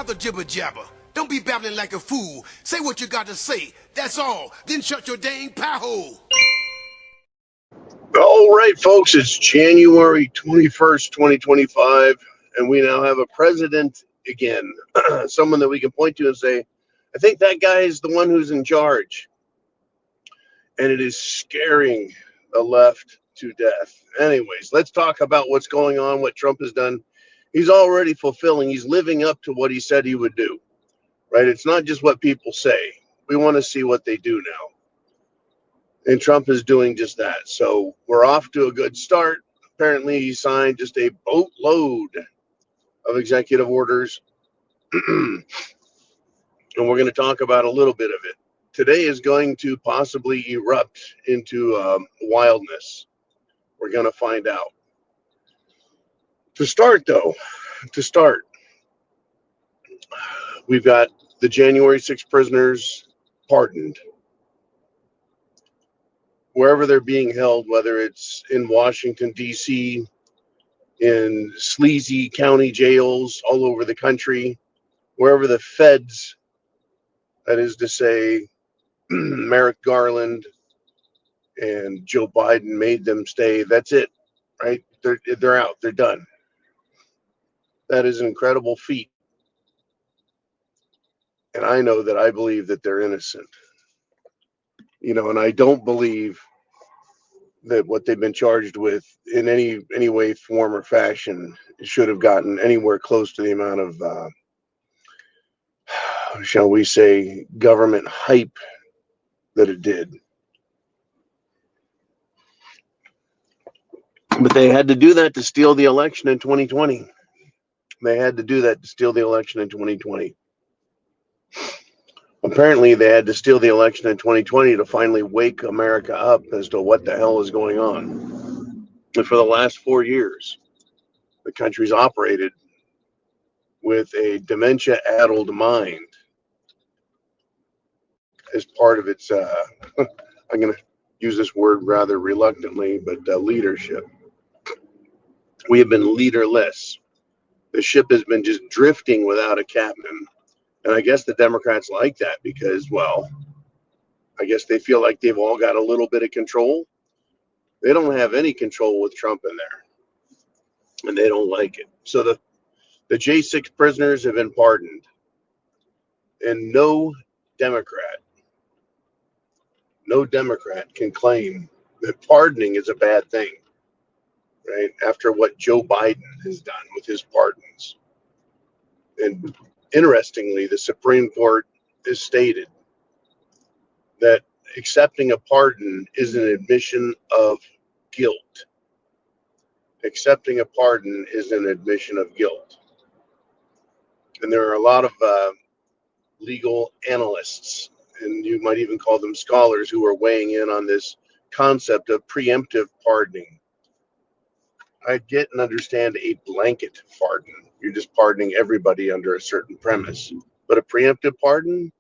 the jibber jabber. Don't be babbling like a fool. Say what you got to say. That's all. Then shut your dang pie hole. All right, folks, it's January 21st, 2025, and we now have a president again. Someone that we can point to and say, I think that guy is the one who's in charge. And it is scaring the left to death. Anyways, let's talk about what's going on, what Trump has done. He's already fulfilling, he's living up to what he said he would do, right? It's not just what people say. We want to see what they do now. And Trump is doing just that. So we're off to a good start. Apparently, he signed just a boatload of executive orders. And we're going to talk about a little bit of it. Today is going to possibly erupt into wildness. We're going to find out. To start, we've got the January 6th prisoners pardoned. Wherever they're being held, whether it's in Washington, D.C., in sleazy county jails all over the country, wherever the feds, that is to say, Merrick Garland and Joe Biden made them stay, that's it, right? They're out. They're done. That is an incredible feat. And I know that I believe that they're innocent. And I don't believe that what they've been charged with in any way, form, or fashion should have gotten anywhere close to the amount of, shall we say, government hype that it did. But they had to do that to steal the election in 2020. They had to do that to steal the election in 2020. Apparently, they had to steal the election in 2020 to finally wake America up as to what the hell is going on. And for the last 4 years, the country's operated with a dementia-addled mind as part of its, I'm going to use this word rather reluctantly, but leadership. We have been leaderless. The ship has been just drifting without a captain. And I guess the Democrats like that because, well, I guess they feel like they've all got a little bit of control. They don't have any control with Trump in there. And they don't like it. So the J6 prisoners have been pardoned. And no Democrat can claim that pardoning is a bad thing, right? After what Joe Biden has done with his pardons. And interestingly, the Supreme Court has stated that accepting a pardon is an admission of guilt. Accepting a pardon is an admission of guilt. And there are a lot of legal analysts, and you might even call them scholars, who are weighing in on this concept of preemptive pardoning. I get and understand a blanket pardon. You're just pardoning everybody under a certain premise. But a preemptive pardon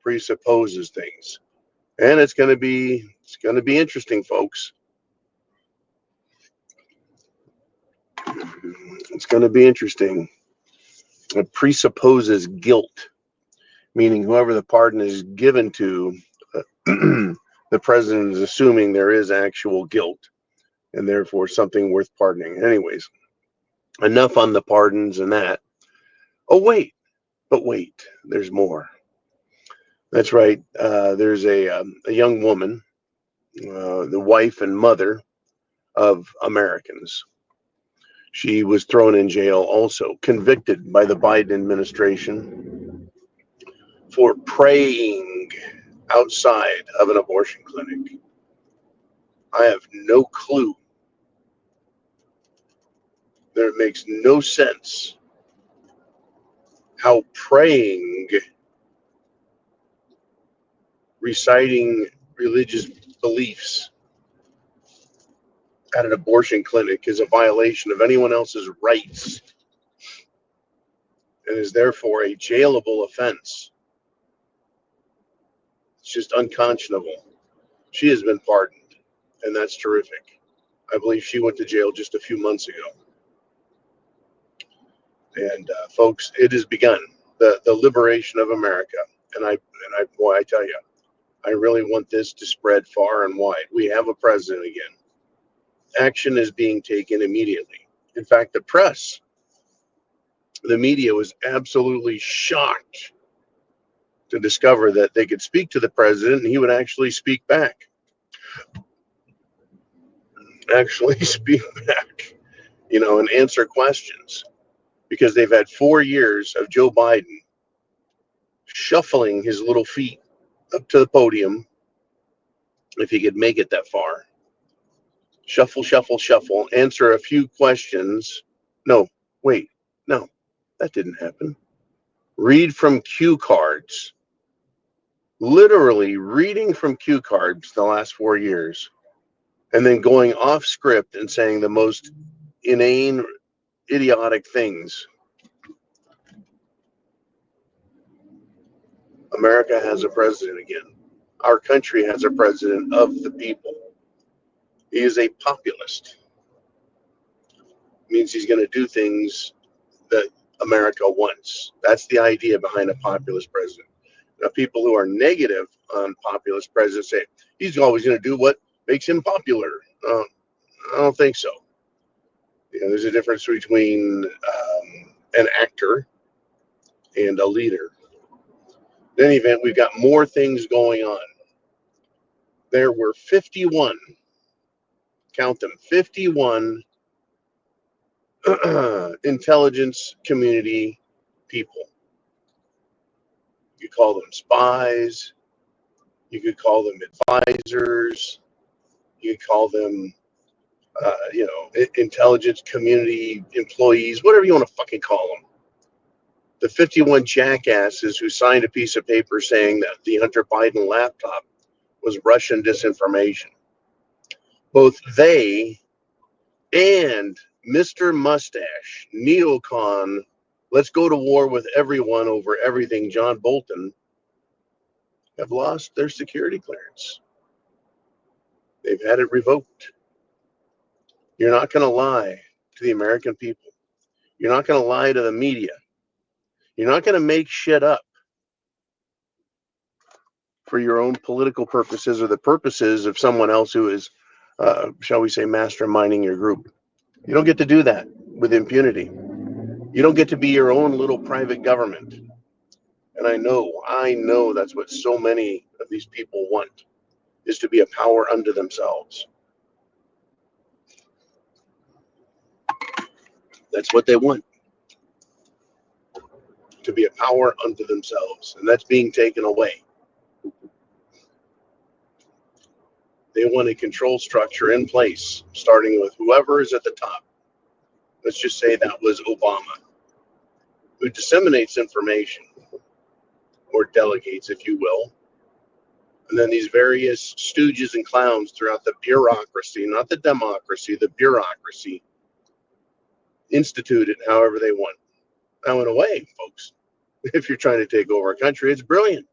presupposes things. And it's going to be interesting, folks. It's going to be interesting. It presupposes guilt, meaning whoever the pardon is given to, the president is assuming there is actual guilt and therefore something worth pardoning. Anyways, enough on the pardons and that. Oh, wait, there's more. That's right. There's a young woman, the wife and mother of Americans. She was thrown in jail also, convicted by the Biden administration for praying outside of an abortion clinic. I have no clue. It makes no sense how praying, reciting religious beliefs at an abortion clinic is a violation of anyone else's rights and is therefore a jailable offense. It's just unconscionable. She has been pardoned, and that's terrific. I believe she went to jail just a few months ago. And folks, it has begun. the liberation of America. And boy, I tell you, I really want this to spread far and wide. We have a president again. Action is being taken immediately. In fact, the press, the media was absolutely shocked to discover that they could speak to the president and he would actually speak back. Actually speak back, and answer questions. Because they've had 4 years of Joe Biden shuffling his little feet up to the podium, if he could make it that far. Shuffle, shuffle, shuffle, answer a few questions. No, wait, no, that didn't happen. Read from cue cards. Literally reading from cue cards the last 4 years, and then going off script and saying the most inane, idiotic things. America has a president again. Our country has a president of the people. He is a populist. Means he's going to do things that America wants. That's the idea behind a populist president. Now, people who are negative on populist presidents say he's always going to do what makes him popular. I don't think so. There's a difference between an actor and a leader. In any event, we've got more things going on. There were 51, count them, 51 intelligence community people. You could call them spies. You could call them advisors. You could call them, intelligence community employees, whatever you want to fucking call them. The 51 jackasses who signed a piece of paper saying that the Hunter Biden laptop was Russian disinformation. Both they and Mr. Mustache, neocon, let's go to war with everyone over everything, John Bolton, have lost their security clearance. They've had it revoked. You're not going to lie to the American people. You're not going to lie to the media. You're not going to make shit up for your own political purposes or the purposes of someone else who is, shall we say, masterminding your group. You don't get to do that with impunity. You don't get to be your own little private government. And I know that's what so many of these people want, is to be a power unto themselves. That's what they want, to be a power unto themselves. And that's being taken away. They want a control structure in place, starting with whoever is at the top. Let's just say that was Obama, who disseminates information, or delegates, if you will. And then these various stooges and clowns throughout the bureaucracy, not the democracy, the bureaucracy, institute it however they want. Now, in a way, folks, if you're trying to take over a country, it's brilliant.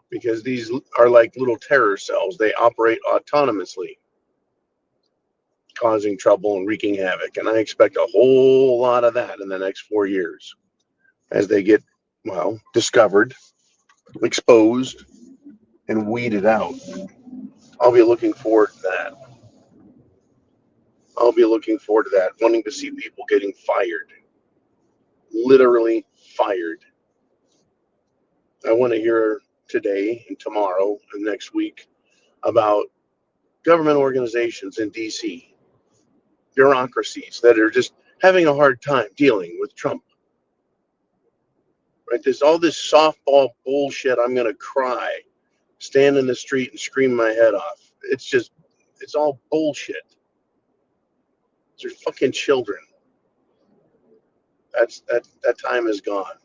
Because these are like little terror cells. They operate autonomously, causing trouble and wreaking havoc. And I expect a whole lot of that in the next 4 years as they get, discovered, exposed, and weeded out. I'll be looking forward to that. Wanting to see people getting fired. Literally fired. I want to hear today and tomorrow and next week about government organizations in DC, bureaucracies that are just having a hard time dealing with Trump. Right? There's all this softball bullshit. I'm going to cry, stand in the street and scream my head off. It's all bullshit. They're fucking children. That time is gone.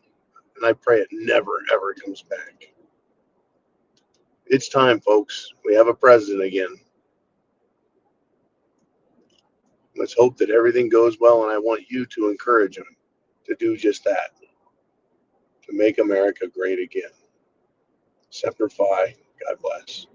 And I pray it never, ever comes back. It's time, folks. We have a president again. Let's hope that everything goes well, and I want you to encourage him to do just that, to make America great again. Semper Fi. God bless.